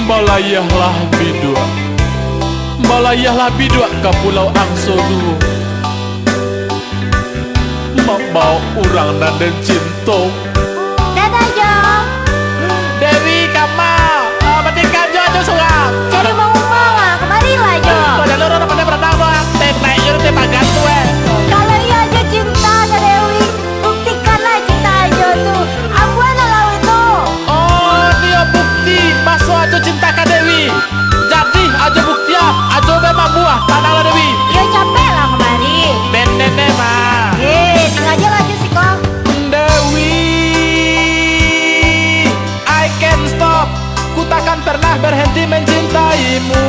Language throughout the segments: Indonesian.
Balayahlah bidua, balayahlah bidua ke pulau Angsodu. Mau urang dan cinta. Dadah Jo. Dewi Kamal, matikan Jo aja seorang. Jadi mau kemarilah Jo. Pada loro pada berenang doang. Teh naik yur teh pagat tuh. Kalau iya Jo cinta ke Dewi, buktikanlah cinta Jo tuh. Ambuan lalu itu. Oh, dia bukti masuk aja cinta ke Dewi. Jadi aja bukti ya, aja memang buah tanahlah Dewi. Iya capek lah kemari. Nene mah. Tinggal aja lagi sih kok. Dewi, I can't stop. Ku takkan pernah berhenti mencintaimu.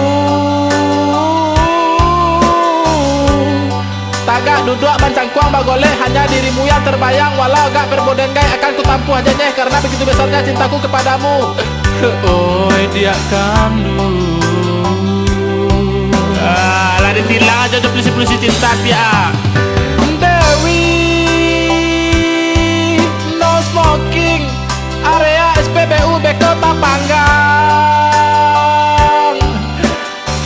Tagah duduk mencangkuang bagoleh, hanya dirimu yang terbayang. Walau gak berbodenggai akan ku tampuh hajanya, karena begitu besarnya cintaku kepadamu. Oi dia kamu. Lah ditilang aja udah polisi-polisi cinta pia. Dewi, no smoking, area SPBU Beko Tapanggang.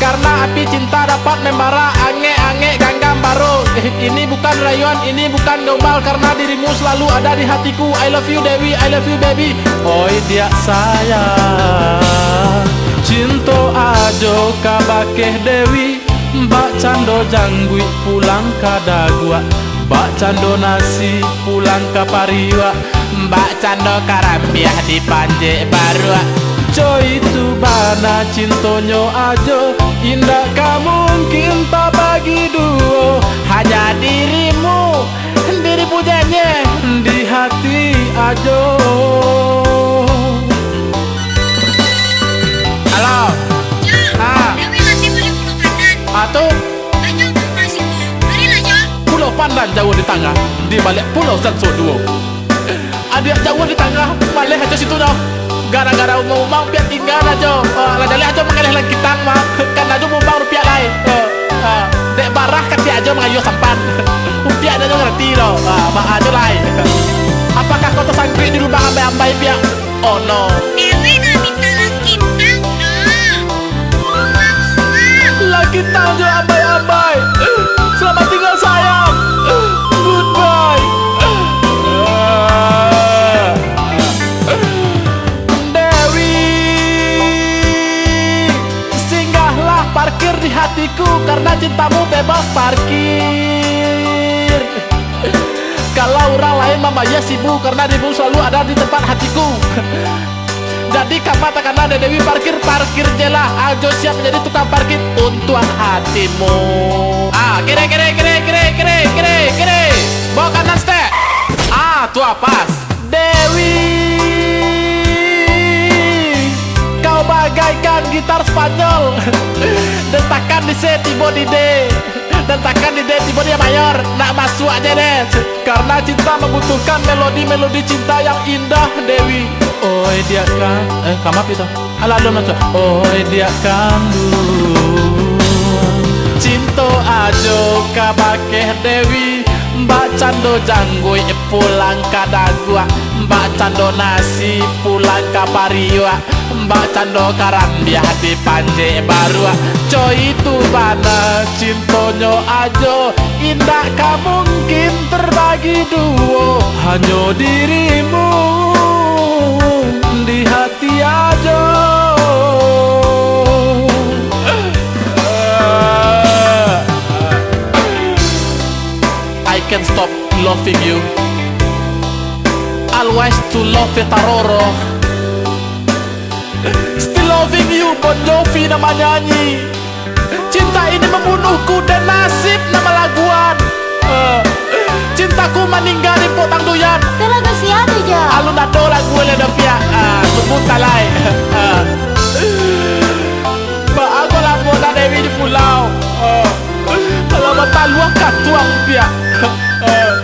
Karena api cinta dapat membara, ange-ange ganggang baru. Ini bukan rayuan, ini bukan gombal, karena dirimu selalu ada di hatiku. I love you Dewi, I love you baby. Oi dia sayang, cinta ajo kabakeh Dewi. Mbak Cando janggui pulang kada gua, Mbak Cando nasi pulang ke Pariwa, Mbak Cando karambiah di Panje Barua. Coy itu bana cintonyo ajo, indah kamu mungkin tak bagi duo. Hanya dirimu, dirimu jenye di hati ajo. Halo. Dewi nanti beli pulau pandan. Atau Ajo masih mau. Marilah Jo. Pulau Pandan jauh di tengah, di balik Pulau Sansoduo. Ada jauh di tengah, balik aja situ dong. Gara-gara umang piat tinggal aja. Lah dalih aja mengalih lagi kitang mah. Kan aja umang rupiah lain. Dek barah kati aja mengayu sampan. Rupiah aja ngerti loh. Mak aja lain. Apakah kau tersangkut di lubang ambai-ambai pihak? Oh no. Dewi nak minta langkitang dong. Lagi tahu aja ambai-ambai. Selamat tinggal sayang. Goodbye. Dewi, singgahlah parkir di hatiku, karena cintamu bebas parkir. Kalau orang lain mamanya sibuk, karena dirimu selalu ada di tempat hatiku. Jadi kamu takkan ada Dewi parkir jelah. Ajo siap menjadi tukang parkir untuk hatimu. Kiri. Bawa kanan step. Tua pas. Dewi, kau bagaikan gitar Spanyol. Dentakan di C, tiba di D. Dentakan di D, tiba di mayor. Nak masuk aja deh. Karena cinta membutuhkan melodi-melodi cinta yang indah Dewi. Oi dia kan, kamap itu. Alah lu masuk. Oi dia kan cinta ajo kabakeh Dewi. Mbak Cando janggui pulang kada gua, Mbak Cando nasi pulang ke Pariwa, Mbak Cando karambiah di Panje Barua. Coy itu bana cintonyo ajo, indah kamu mungkin terbagi duo. Hanya dirimu di hati ajo. I can't stop loving you. Always to love Taroro. Still loving you, Bon Jovi nama nyanyi. Cinta ini membunuhku dan nasib nama laguan. Cintaku meninggal di potang duyan. Itu lagu siapa Jo? Alun ado lagu le dapia. Sebut talai. Mbak aku lagu Dewi di pulau. Kalau bapak luah katuang pia.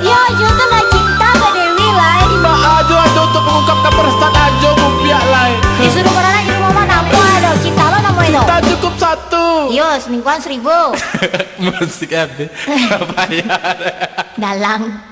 Ya Jo tuh nak cinta ke Dewi lah. Mbak ajo untuk mengungkapkan perasaan ajo pihak lain. Disuruh orang lagi rumah mana apa ada cinta lo namanya itu. Kita cukup satu. Yo semingguan 1000. Musik apa? Bayar. Dalang.